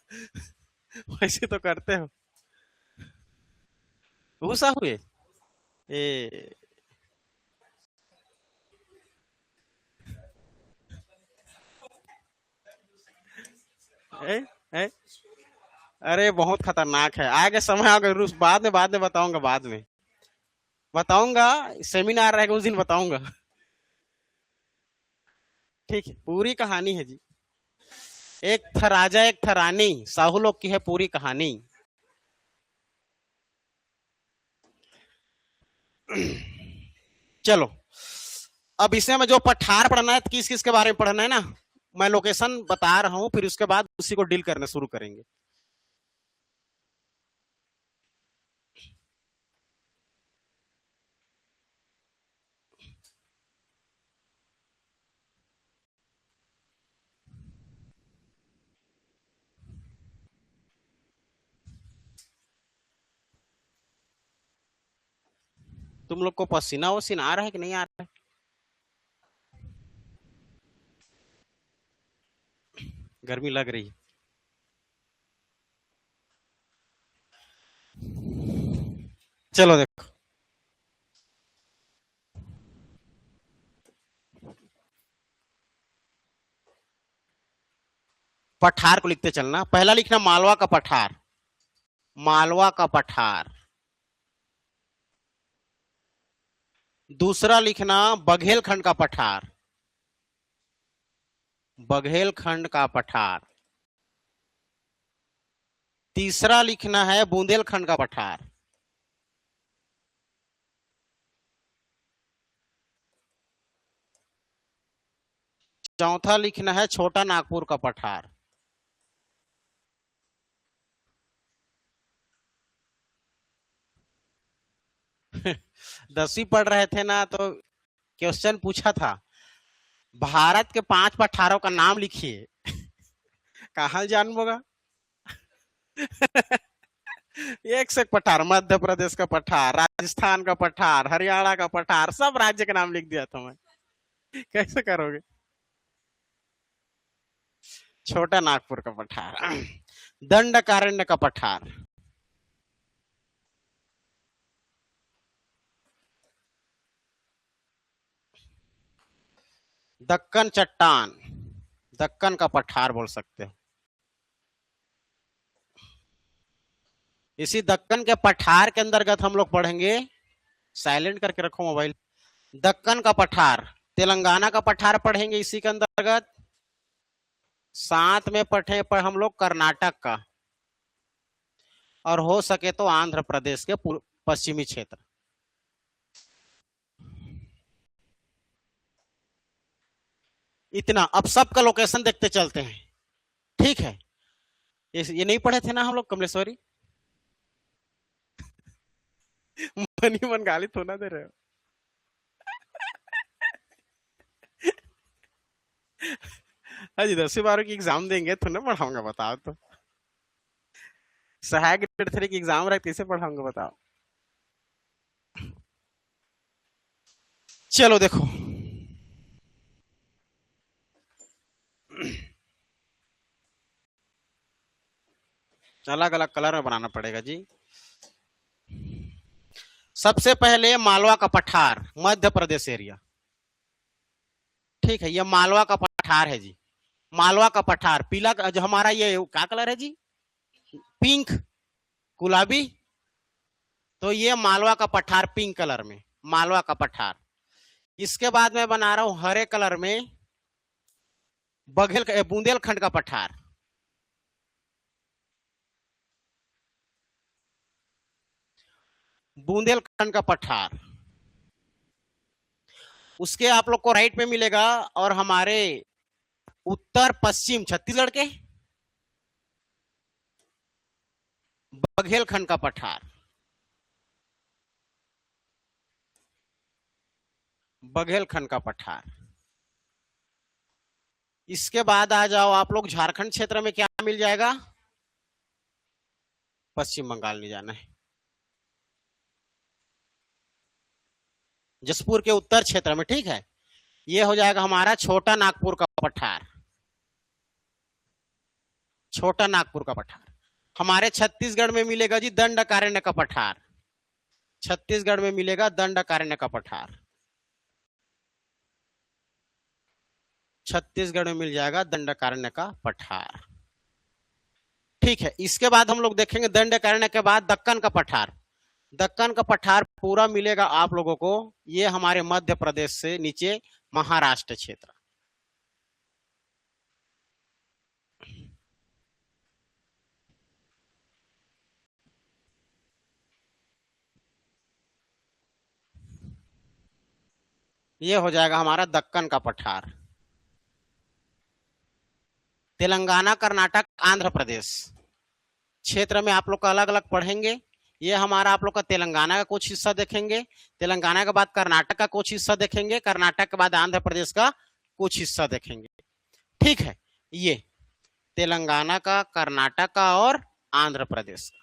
वैसे तो करते हो। गुस्सा हुए? ए, ए, ए, अरे बहुत खतरनाक है, आगे समय आगे रूस, बाद में बताऊंगा, बाद में बताऊंगा, सेमिनार रहेगा उस दिन बताऊंगा। ठीक है, पूरी कहानी है जी। एक था राजा, एक था रानी, साहू लोग की है पूरी कहानी। चलो, अब इसमें में जो पठार पढ़ना है, किस किस के बारे में पढ़ना है ना, मैं लोकेशन बता रहा हूं, फिर उसके बाद उसी को डील करना शुरू करेंगे। तुम लोग को पसीना वसीना आ रहा है कि नहीं आ रहा है? गर्मी लग रही है? चलो देखो, पठार को लिखते चलना। पहला लिखना मालवा का पठार, मालवा का पठार। दूसरा लिखना बघेलखंड का पठार, बघेलखंड का पठार। तीसरा लिखना है बुंदेलखंड का पठार। चौथा लिखना है छोटा नागपुर का पठार। दसवीं पढ़ रहे थे ना तो क्वेश्चन पूछा था, भारत के 5 पठारों का नाम लिखिए। कहाँ जान होगा। एक से एक पठार, मध्य प्रदेश का पठार, राजस्थान का पठार, हरियाणा का पठार, सब राज्य के नाम लिख दिया था मैं। कैसे करोगे? छोटा नागपुर का पठार। दंडकारण्य का पठार। दक्कन चट्टान, दक्कन का पठार बोल सकते हो। इसी दक्कन के पठार के अंतर्गत हम लोग पढ़ेंगे, साइलेंट करके रखो मोबाइल। दक्कन का पठार, तेलंगाना का पठार पढ़ेंगे इसी के अंतर्गत। साथ में पढ़े पर हम लोग कर्नाटक का, और हो सके तो आंध्र प्रदेश के पश्चिमी क्षेत्र। इतना। अब सबका लोकेशन देखते चलते हैं, ठीक है? ये नहीं पढ़े थे ना हम लोग कमलेश्वरी? मन ही मन गाली तो ना दे रहे हो। अजी 10वीं 12वीं की एग्जाम देंगे तो ना पढ़ाऊंगा, बताओ तो। सहायक ग्रेड 3 की एग्जाम रहे कैसे पढ़ाऊंगा बताओ? चलो देखो, अलग अलग कलर में बनाना पड़ेगा जी। सबसे पहले मालवा का पठार, मध्य प्रदेश एरिया, ठीक है? ये मालवा का पठार है जी। मालवा का पठार पीला, जो हमारा ये क्या कलर है जी? पिंक, गुलाबी। तो ये मालवा का पठार पिंक कलर में, मालवा का पठार। इसके बाद मैं बना रहा हूं हरे कलर में बुंदेलखंड का पठार। बुंदेलखंड का पठार। उसके आप लोग को राइट में मिलेगा, और हमारे उत्तर पश्चिम छत्तीसगढ़ के बघेलखंड का पठार। बघेलखंड का पठार। इसके बाद आ जाओ आप लोग झारखंड क्षेत्र में, क्या मिल जाएगा? पश्चिम बंगाल नहीं जाना है, जसपुर के उत्तर क्षेत्र में, ठीक है? ये हो जाएगा हमारा छोटा नागपुर का पठार। छोटा नागपुर का पठार हमारे छत्तीसगढ़ में मिलेगा जी, दंडकारण्य का पठार। छत्तीसगढ़ में मिलेगा दंडकारण्य का पठार। छत्तीसगढ़ में मिल जाएगा दंडकारण्य का पठार, ठीक है? इसके बाद हम लोग देखेंगे दंडकारण्य के बाद दक्कन का पठार। दक्कन का पठार पूरा मिलेगा आप लोगों को, ये हमारे मध्य प्रदेश से नीचे महाराष्ट्र क्षेत्र। ये हो जाएगा हमारा दक्कन का पठार। तेलंगाना, कर्नाटक, आंध्र प्रदेश क्षेत्र में आप लोग का अलग अलग पढ़ेंगे। ये हमारा आप लोग का तेलंगाना का कुछ हिस्सा देखेंगे, तेलंगाना के बाद कर्नाटक का कुछ हिस्सा देखेंगे, कर्नाटक के बाद आंध्र प्रदेश का कुछ हिस्सा देखेंगे, ठीक है? ये तेलंगाना का, कर्नाटक का और आंध्र प्रदेश का।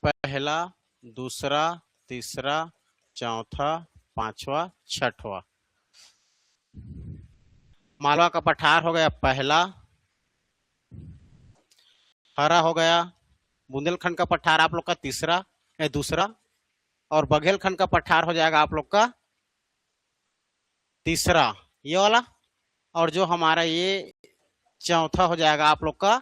पहला, दूसरा, तीसरा, चौथा, पांचवा, छठवा। मालवा का पठार हो गया पहला, हरा हो गया। बुंदेलखंड का पठार आप लोग का तीसरा या दूसरा, और बघेलखंड का पठार हो जाएगा आप लोग का तीसरा, ये वाला। और जो हमारा ये चौथा हो जाएगा आप लोग का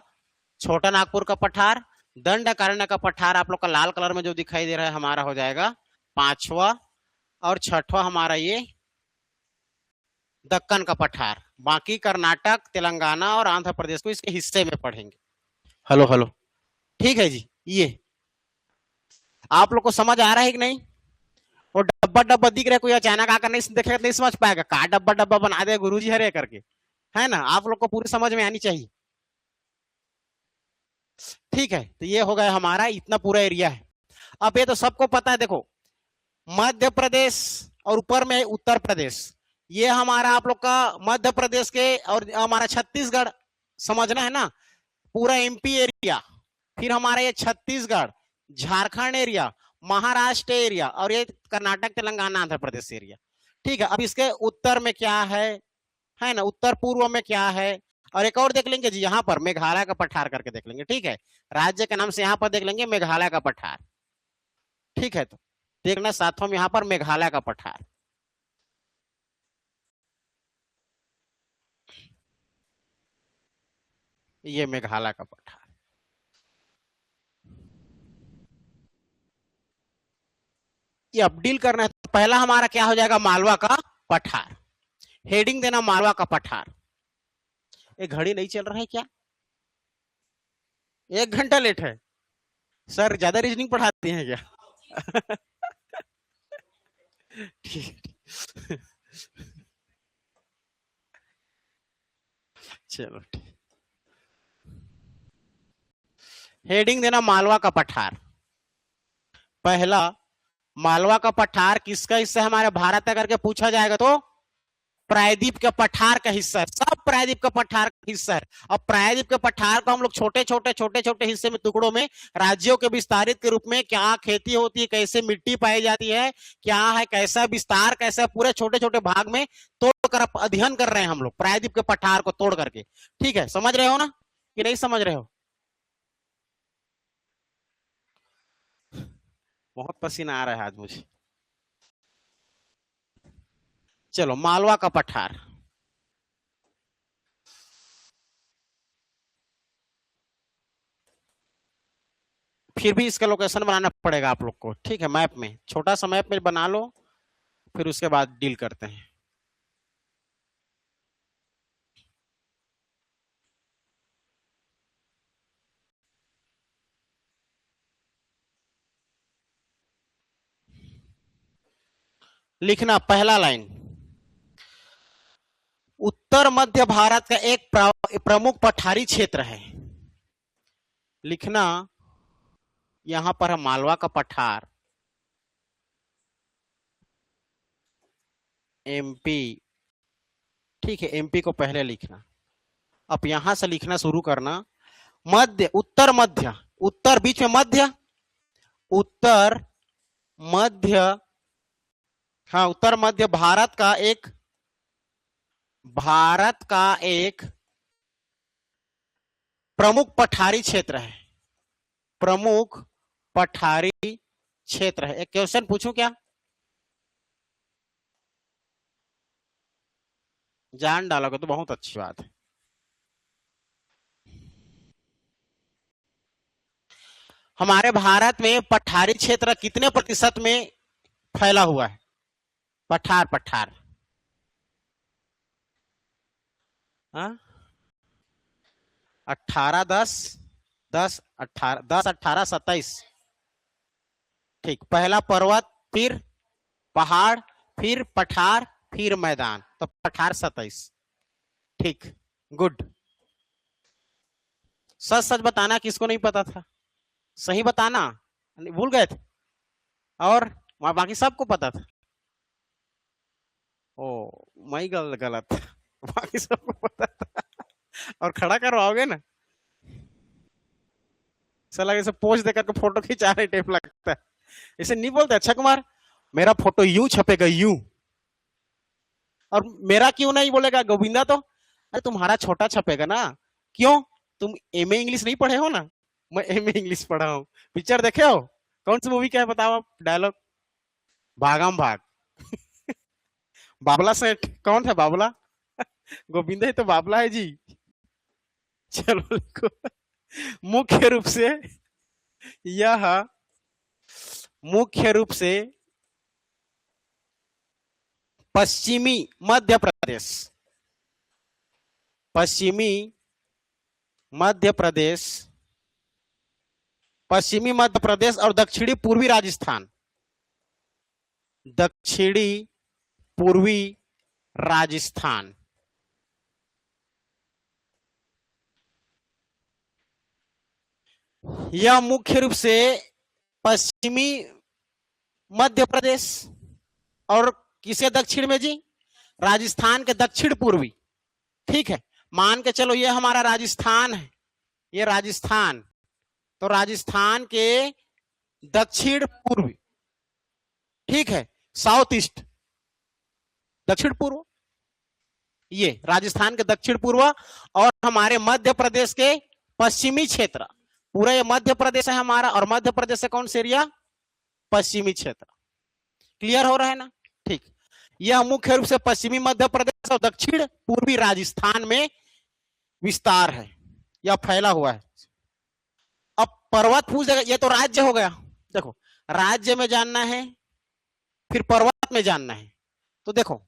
छोटा नागपुर का पठार। दंडकारण्य का पठार आप लोग का लाल कलर में जो दिखाई दे रहा है हमारा हो जाएगा पांचवा, और छठवा हमारा ये दक्कन का पठार। बाकी कर्नाटक, तेलंगाना और आंध्र प्रदेश को इसके हिस्से में पढ़ेंगे। हेलो हेलो, ठीक है जी। ये आप लोग को समझ आ रहा है कि नहीं? वो डब्बा डब्बा दिख रहा है, कोई अचानक आकर नहीं देखेगा नहीं समझ पाएगा, का डब्बा डब्बा बना दे गुरुजी हरे करके, है ना? आप लोग को पूरी समझ में आनी चाहिए, ठीक है? तो ये हो गया हमारा, इतना पूरा एरिया है। अब ये तो सबको पता है, देखो मध्य प्रदेश और ऊपर में उत्तर प्रदेश, ये हमारा आप लोग का मध्य प्रदेश के, और हमारा छत्तीसगढ़ समझना है ना, पूरा एमपी एरिया। फिर हमारा ये छत्तीसगढ़, झारखंड एरिया, महाराष्ट्र एरिया, और ये कर्नाटक, तेलंगाना, आंध्र प्रदेश एरिया। ठीक है, अब इसके उत्तर में क्या है ना, उत्तर पूर्व में क्या है, और एक और देख लेंगे जी, यहाँ पर मेघालय का पठार करके देख लेंगे। ठीक है, राज्य के नाम से यहाँ पर देख लेंगे मेघालय का पठार। ठीक है, तो देखना साथों में यहाँ पर मेघालय का पठार। ये मेघालय का पठार। ये अब डील करना है तो पहला हमारा क्या हो जाएगा, मालवा का पठार। हेडिंग देना मालवा का पठार। ये घड़ी नहीं चल रहा है क्या? 1 घंटा लेट है सर, ज्यादा रीजनिंग पढ़ाते हैं क्या? ठीक, चलो ठीक। हेडिंग देना मालवा का पठार। पहला, मालवा का पठार किसका हिस्सा है हमारे भारत का करके पूछा जाएगा तो प्रायद्वीप के पठार का हिस्सा है, सब प्रायद्वीप का पठार का हिस्सा है। अब प्रायद्वीप के पठार को हम लोग छोटे छोटे हिस्से में, टुकड़ों में, राज्यों के विस्तारित के रूप में, क्या खेती होती है, कैसे मिट्टी पाई जाती है, क्या है, कैसा विस्तार, कैसा, पूरे छोटे छोटे भाग में तोड़कर अध्ययन कर रहे हैं हम लोग प्रायद्वीप के पठार को तोड़ करके। ठीक है, समझ रहे हो ना कि नहीं समझ रहे हो? बहुत पसीना आ रहा है आज मुझे। चलो, मालवा का पठार। फिर भी इसका लोकेशन बनाना पड़ेगा आप लोग को। ठीक है, मैप में, छोटा सा मैप में बना लो, फिर उसके बाद डील करते हैं। लिखना पहला लाइन, उत्तर मध्य भारत का एक प्रमुख पठारी क्षेत्र है। लिखना यहां पर है मालवा का पठार, एमपी। ठीक है, एमपी को पहले लिखना। अब यहां से लिखना शुरू करना, मध्य, उत्तर मध्य, उत्तर बीच में मध्य, उत्तर मध्य, हाँ उत्तर मध्य भारत का एक प्रमुख पठारी क्षेत्र है। प्रमुख पठारी क्षेत्र है। एक क्वेश्चन पूछूं क्या? जान डालोगे तो बहुत अच्छी बात है। हमारे भारत में पठारी क्षेत्र कितने प्रतिशत में फैला हुआ है? पठार, पठार, हाँ, 18, 10, 10, 18, 10, 18, 27। ठीक, पहला पर्वत, फिर पहाड़, फिर पठार, फिर मैदान, तो पठार 27। ठीक, गुड। सच सच बताना, किसको नहीं पता था? सही बताना, भूल गए थे? और बाकी सबको पता था? ओ, मैं गलत, बाकी सबको पता था। और खड़ा करवाओगे ना, साला ऐसे पोज देकर के फोटो खिंचा रहे टेप लगता है। ऐसे नहीं बोलते अच्छा कुमार, मेरा फोटो यूं छपेगा, यूं। और मेरा क्यों नहीं बोलेगा गोविंदा? तो अरे तुम्हारा छोटा छपेगा ना। क्यों? तुम एमए इंग्लिश नहीं पढ़े हो ना? मैं एमए इंग्लिश पढ़ा हूँ। पिक्चर देखे हो? कौन सी मूवी क्या है बताओ आप? डायलॉग, भागम भाग। बाबला सेठ, कौन था बाबला? गोविंदा ही तो बाबला है जी। चलो लिखो, मुख्य रूप से यह, मुख्य रूप से पश्चिमी मध्य प्रदेश, पश्चिमी मध्य प्रदेश, पश्चिमी मध्य प्रदेश और दक्षिणी पूर्वी राजस्थान, दक्षिणी पूर्वी राजस्थान, यह मुख्य रूप से पश्चिमी मध्य प्रदेश और किसे दक्षिण में जी? राजस्थान के दक्षिण पूर्वी। ठीक है, मान के चलो ये हमारा राजस्थान है, ये राजस्थान, तो राजस्थान के दक्षिण पूर्व, ठीक है, साउथ ईस्ट, दक्षिण पूर्व, ये राजस्थान के दक्षिण पूर्व, और हमारे मध्य प्रदेश के पश्चिमी क्षेत्र, पूरा ये मध्य प्रदेश है हमारा, और मध्य प्रदेश से कौन सा एरिया, पश्चिमी क्षेत्र। क्लियर हो रहा है ना? ठीक, यह मुख्य रूप से पश्चिमी मध्य प्रदेश और दक्षिण पूर्वी राजस्थान में विस्तार है, यह फैला हुआ है। अब पर्वत पूछ देगा, ये तो राज्य हो गया, देखो राज्य में जानना है, फिर पर्वत में जानना है। तो देखो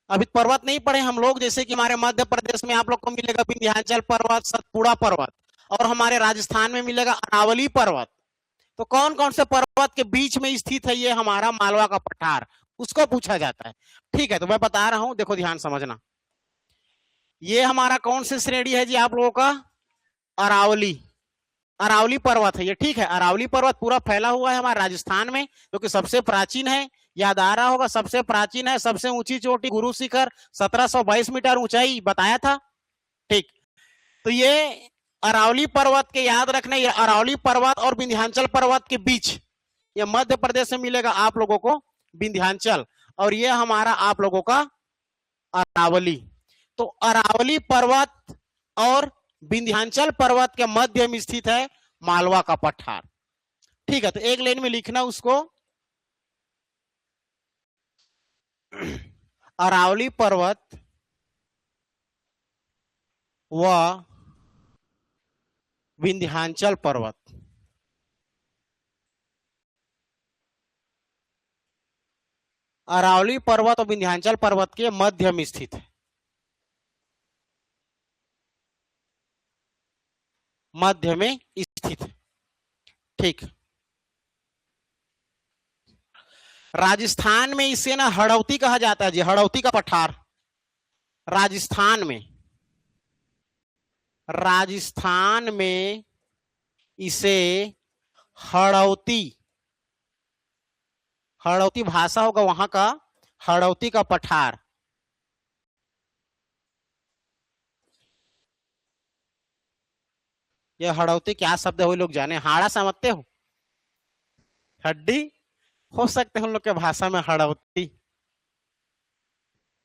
अभी पर्वत नहीं पढ़े हम लोग, जैसे कि हमारे मध्य प्रदेश में आप लोग को मिलेगा विंध्याचल पर्वत, सतपुड़ा पर्वत, और हमारे राजस्थान में मिलेगा अरावली पर्वत। तो कौन कौन से पर्वत के बीच में स्थित है ये हमारा मालवा का पठार, उसको पूछा जाता है। ठीक है, तो मैं बता रहा हूं, देखो ध्यान समझना। ये हमारा कौन सी श्रेणी है जी आप लोगों का, अरावली, अरावली पर्वत है ये, ठीक है। अरावली पर्वत पूरा फैला हुआ है हमारे राजस्थान में, जो कि सबसे प्राचीन है, याद आ रहा होगा, सबसे प्राचीन है, सबसे ऊंची चोटी गुरु शिखर 1722 मीटर ऊंचाई बताया था। ठीक, तो ये अरावली पर्वत के याद रखना, ये अरावली पर्वत और विंध्याचल पर्वत के बीच, ये मध्य प्रदेश में मिलेगा आप लोगों को विंध्याचल, और ये हमारा आप लोगों का अरावली। तो अरावली पर्वत और विंध्याचल पर्वत के मध्य में स्थित है मालवा का पठार। ठीक है, तो एक लाइन में लिखना उसको, अरावली पर्वत व विंध्याचल पर्वत अरावली पर्वत और विंध्याचल पर्वत के मध्य में स्थित है, मध्य में स्थित है। ठीक, राजस्थान में इसे ना हड़ौती कहा जाता है जी, हड़ौती का पठार। राजस्थान में इसे हड़ौती, हड़ौती भाषा होगा वहां का, हड़ौती का पठार। यह हड़ौती क्या शब्द है, वो लोग जाने, हाड़ा समझते हो, हड्डी हो सकते हैं हम लोग के भाषा में हड़ौती।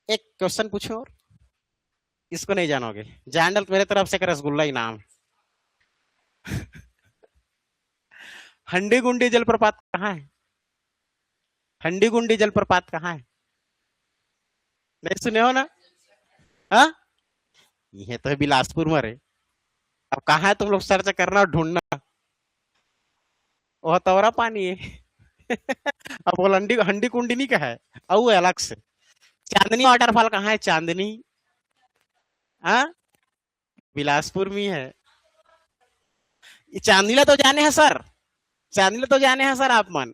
एक क्वेश्चन पूछो और, इसको नहीं जानोगे, जान डाल मेरे तरफ से एक रसगुल्ला इनाम। हंडी गुंडी जलप्रपात कहाँ है, हंडी गुंडी जलप्रपात कहाँ है, नहीं सुने हो ना? हाँ, ये तो है बिलासपुर में रे। अब कहाँ है तुम लोग सर्च करना और ढूंढना, वह तवरा पानी है। अब वो हंडी हंडी कुंडी नहीं कहा है, अब अलग से। चांदनी वाटरफॉल कहाँ है, चांदनी, हाँ बिलासपुर में है। चांदनीला तो जाने हैं सर, चांदनीला तो जाने हैं सर आप मन,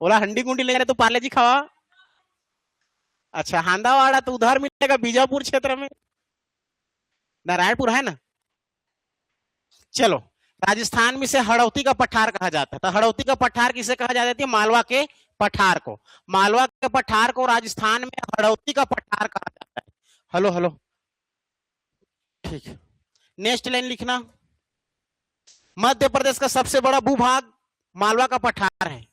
बोला हंडी कुंडी ले रहे तो पार्ले जी खावा। अच्छा, हांदावाड़ा तो उधर मिलेगा बीजापुर क्षेत्र में, नारायणपुर है ना। चलो, राजस्थान में से हड़ौती का पठार कहा जाता है, तो हड़ौती का पठार किसे कहा जाता है, मालवा के पठार को, मालवा के पठार को राजस्थान में हड़ौती का पठार कहा जाता है। हेलो हेलो, ठीक है, नेक्स्ट लाइन लिखना। मध्य प्रदेश का सबसे बड़ा भूभाग मालवा का पठार है।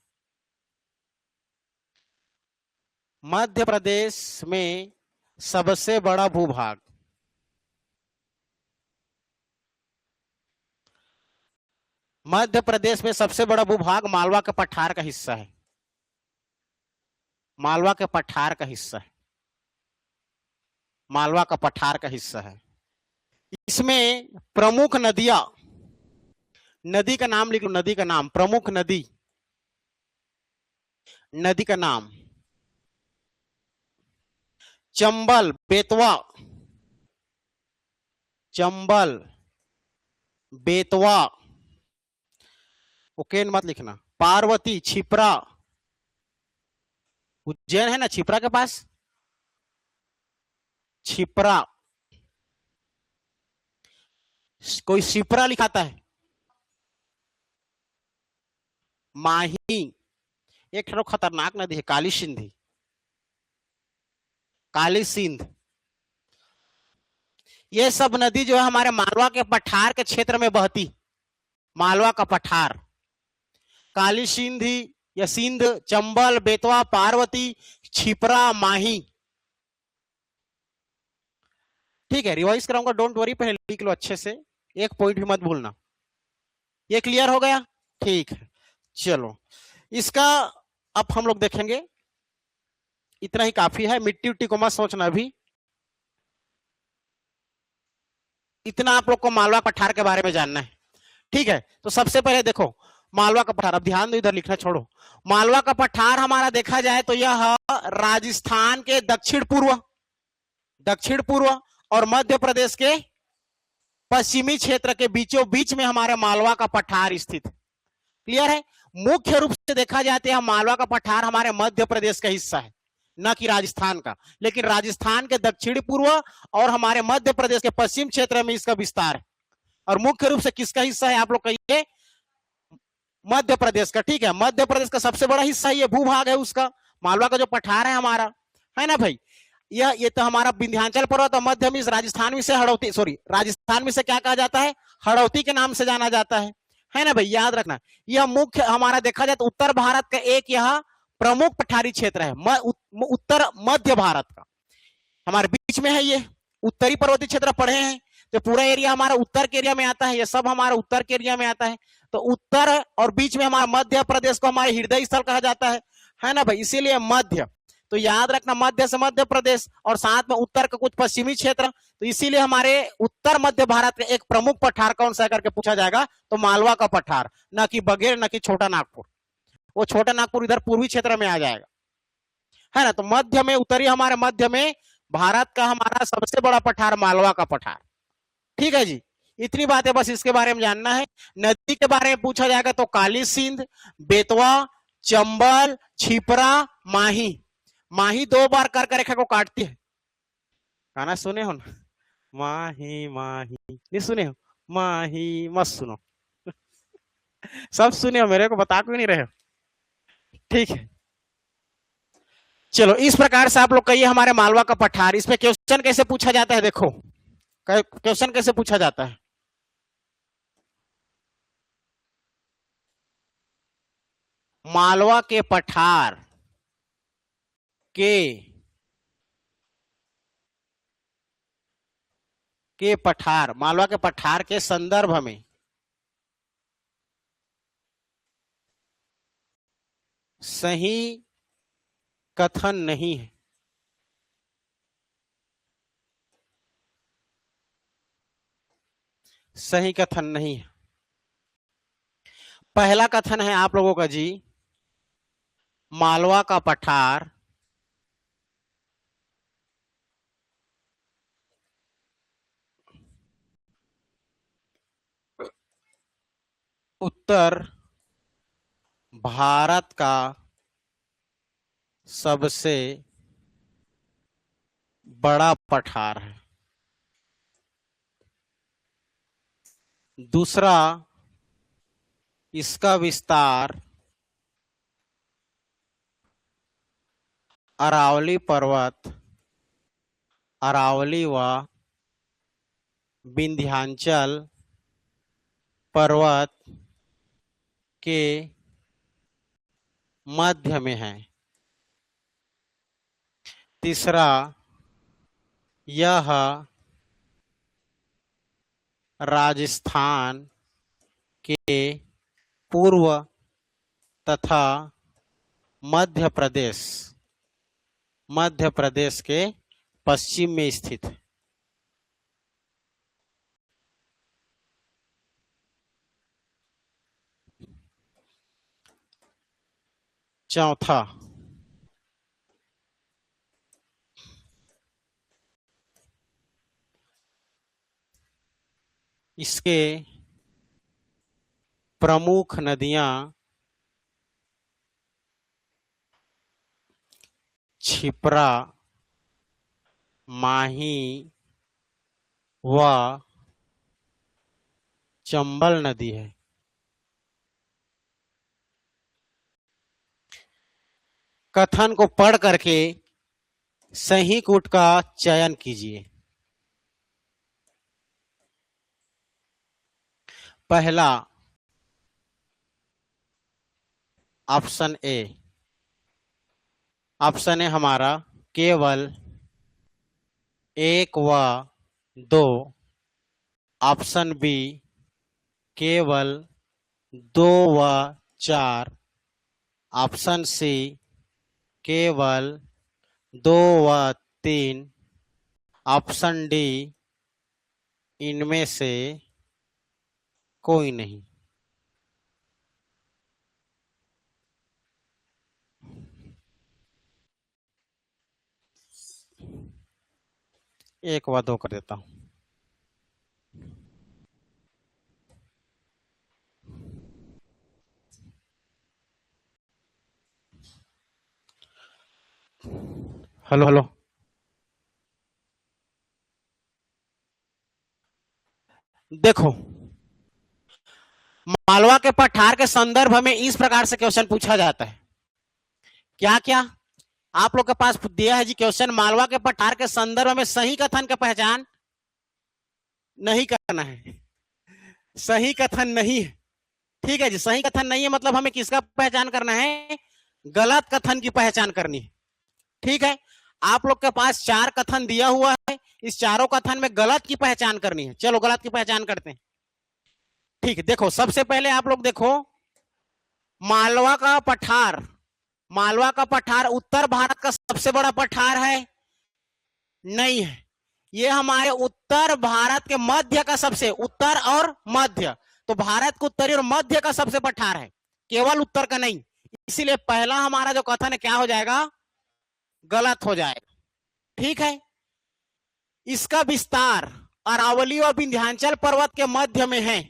मध्य प्रदेश में सबसे बड़ा भूभाग, मध्य प्रदेश में सबसे बड़ा भूभाग मालवा के पठार का हिस्सा है, मालवा के पठार का हिस्सा है, मालवा का पठार का हिस्सा है। इसमें प्रमुख नदियां, नदी का नाम लिख लो, नदी का नाम, प्रमुख नदी, नदी का नाम चंबल, बेतवा, चंबल, बेतवा, ओके मत लिखना, पार्वती, छिपरा, उज्जैन है ना छिपरा के पास, छिपरा, कोई शिप्रा लिखाता है, माही, एक खतरनाक नदी है काली सिंधी, काली सिंध, ये सब नदी जो है हमारे मालवा के पठार के क्षेत्र में बहती, मालवा का पठार। काली सिंधी या सिंध, चंबल, बेतवा, पार्वती, छिपरा, माही। ठीक है, रिवाइज कराऊंगा, डोंट वरी, पहले लिख लो अच्छे से, एक पॉइंट भी मत भूलना। ये क्लियर हो गया? ठीक है, चलो इसका अब हम लोग देखेंगे, इतना ही काफी है, मिट्टी उट्टी को मत सोचना अभी। इतना आप लोग को मालवा पठार के बारे में जानना है। ठीक है, तो सबसे पहले देखो मालवा का पठार, अब ध्यान दो, इधर लिखना छोड़ो। मालवा का पठार हमारा देखा जाए तो यह राजस्थान के दक्षिण पूर्व और मध्य प्रदेश के पश्चिमी क्षेत्र के बीचों बीच में हमारे मालवा का पठार स्थित। क्लियर है? मुख्य रूप से देखा जाए तो यह मालवा का पठार हमारे मध्य प्रदेश का हिस्सा है, न कि राजस्थान का, लेकिन राजस्थान के दक्षिणी पूर्व और हमारे मध्य प्रदेश के पश्चिम क्षेत्र में इसका विस्तार है। और मुख्य रूप से किसका हिस्सा है आप लोग कहिए? मध्य प्रदेश का। ठीक है, मध्य प्रदेश का सबसे बड़ा हिस्सा ये भूभाग है उसका, मालवा का जो पठार है हमारा, है ना भाई। ये तो हमारा विंध्याचल पर्वत और मध्य में, राजस्थान में से हड़ौती, सॉरी राजस्थान में से क्या कहा जाता है? हड़ौती के नाम से जाना जाता है ना भाई, याद रखना। यह मुख्य हमारा देखा जाए तो उत्तर भारत का एक यह प्रमुख पठारी क्षेत्र है, उत्तर मध्य भारत का हमारे बीच में है। ये उत्तरी पर्वतीय क्षेत्र पढ़े हैं, जो पूरा एरिया हमारा उत्तर के एरिया में आता है, ये सब हमारा उत्तर के एरिया में आता है। तो उत्तर और बीच में हमारा मध्य प्रदेश को हमारे हृदय स्थल कहा जाता है ना भाई, इसीलिए मध्य। तो याद रखना, मध्य से मध्य प्रदेश और साथ में उत्तर का कुछ पश्चिमी क्षेत्र, तो इसीलिए हमारे उत्तर मध्य भारत का एक प्रमुख पठार कौन सा करके पूछा जाएगा तो मालवा का पठार, न कि बघेल, न कि छोटा नागपुर। वो छोटा नागपुर इधर पूर्वी क्षेत्र में आ जाएगा, है ना। तो मध्य में, उत्तरी हमारे मध्य में भारत का हमारा सबसे बड़ा पठार मालवा का पठार। ठीक है जी, इतनी बातें बस इसके बारे में जानना है। नदी के बारे में पूछा जाएगा तो काली सिंध, बेतवा, चंबल, छिपरा, माही। माही 2 बार कर रेखा को काटती है, गाना सुने हो ना, माही माही, नहीं सुने हो? माही मत सुनो सब सुने हो, मेरे को बता क्यों नहीं रहे हो? ठीक है, चलो इस प्रकार से आप लोग कहिए हमारे मालवा का पठार। इसमें क्वेश्चन कैसे पूछा जाता है, देखो क्वेश्चन कैसे पूछा जाता है। मालवा के पठार के पठार, मालवा के पठार के संदर्भ में सही कथन नहीं है। सही कथन नहीं है। पहला कथन है आप लोगों का जी, मालवा का पठार उत्तर भारत का सबसे बड़ा पठार है। दूसरा, इसका विस्तार अरावली पर्वत, अरावली व विंध्याचल पर्वत के मध्य में है। तीसरा, यह राजस्थान के पूर्व तथा मध्य प्रदेश के पश्चिम में स्थित है। चौथा, इसके प्रमुख नदियां छिपरा, माही व चंबल नदी है। कथन को पढ़ करके सही कूट का चयन कीजिए। पहला, ऑप्शन ए, ऑप्शन ए हमारा केवल 1 व 2, ऑप्शन बी केवल 2 व 4, ऑप्शन सी केवल 2 व 3, ऑप्शन डी इनमें से कोई नहीं। एक व 2 कर देता हूं। हेलो हेलो, देखो मालवा के पठार के संदर्भ में इस प्रकार से क्वेश्चन पूछा जाता है। क्या क्या आप लोग के पास दिया है जी क्वेश्चन, मालवा के पठार के संदर्भ में सही कथन का पहचान नहीं करना है। सही कथन नहीं है, ठीक है जी, सही कथन नहीं है मतलब हमें किसका पहचान करना है? गलत कथन की पहचान करनी है। ठीक है, आप लोग के पास 4 कथन दिया हुआ है, इस चारों कथन में गलत की पहचान करनी है। चलो गलत की पहचान करते हैं। ठीक है, देखो सबसे पहले आप लोग देखो मालवा का पठार, मालवा का पठार उत्तर भारत का सबसे बड़ा पठार है? नहीं है, ये हमारे उत्तर भारत के मध्य का सबसे, उत्तर और मध्य, तो भारत को उत्तरी और मध्य का सबसे पठार है, केवल उत्तर का नहीं। इसीलिए पहला हमारा जो कथन है क्या हो जाएगा? गलत हो जाएगा। ठीक है, इसका विस्तार अरावली और विंध्याचल पर्वत के मध्य में है।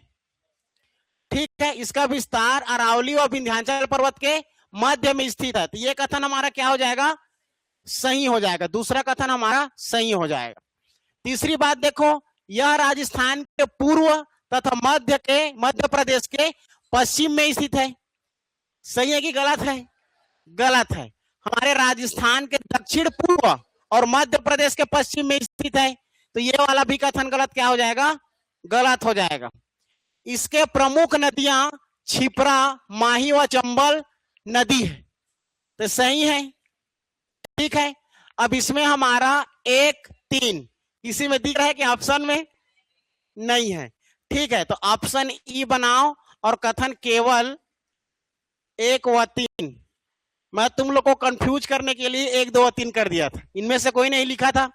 ठीक है, इसका विस्तार अरावली और विंध्याचल पर्वत के मध्य में स्थित है, तो ये कथन हमारा क्या हो जाएगा? सही हो जाएगा। दूसरा कथन हमारा सही हो जाएगा। तीसरी बात देखो, यह राजस्थान के पूर्व तथा मध्य प्रदेश के पश्चिम में स्थित है। सही है कि गलत है? गलत है, हमारे राजस्थान के दक्षिण पूर्व और मध्य प्रदेश के पश्चिम में स्थित है, तो ये वाला भी कथन गलत क्या हो जाएगा? गलत हो जाएगा। इसके प्रमुख नदियां छिपरा, माही व चंबल नदी है, तो सही है। ठीक है, अब इसमें हमारा 1, 3 किसी में दिख रहा है कि ऑप्शन में नहीं है? ठीक है, तो ऑप्शन ई बनाओ और कथन केवल 1 व 3। मैं तुम लोग को कंफ्यूज करने के लिए 1, 2 व 3 कर दिया था, इनमें से कोई नहीं लिखा था।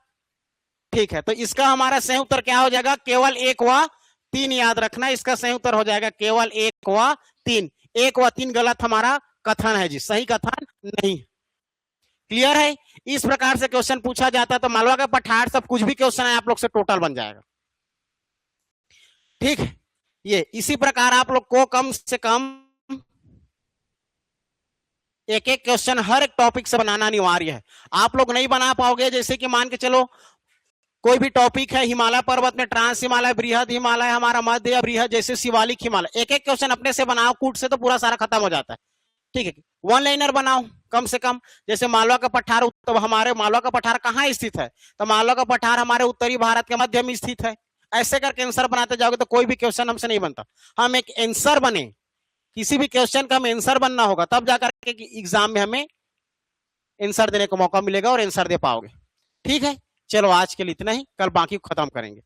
ठीक है, तो इसका हमारा सही उत्तर क्या हो जाएगा? केवल 1 व 3, याद रखना, इसका सही उत्तर हो जाएगा केवल 1 व 3। 1 व 3 गलत हमारा कथन है जी, सही कथन नहीं। क्लियर है? इस प्रकार से क्वेश्चन पूछा जाता है, तो मालवा का पठार सब कुछ भी क्वेश्चन है आप लोग से टोटल बन जाएगा। ठीक है, ये इसी प्रकार आप लोग को कम से कम एक एक क्वेश्चन हर एक टॉपिक से बनाना अनिवार्य है। आप लोग नहीं बना पाओगे, जैसे कि मान के चलो कोई भी टॉपिक है, हिमालय पर्वत में ट्रांस हिमालय, बृहद हिमालय, हमारा मध्य बृहद, जैसे शिवालिक हिमालय, एक एक क्वेश्चन अपने से बनाओ, कूट से तो पूरा सारा खत्म हो जाता है। ठीक है, 1 लाइनर बनाओ कम से कम, जैसे मालवा का पठार, तो हमारे मालवा का पठार कहाँ स्थित है? तो मालवा का पठार हमारे उत्तरी भारत के मध्य में स्थित है। ऐसे करके आंसर बनाते जाओगे तो कोई भी क्वेश्चन हमसे नहीं बनता। हम एक आंसर बने, किसी भी क्वेश्चन का हमें आंसर बनना होगा, तब जाकर के एग्जाम में हमें आंसर देने का मौका मिलेगा और आंसर दे पाओगे। ठीक है, चलो आज के लिए इतना ही, कल बाकी खत्म करेंगे।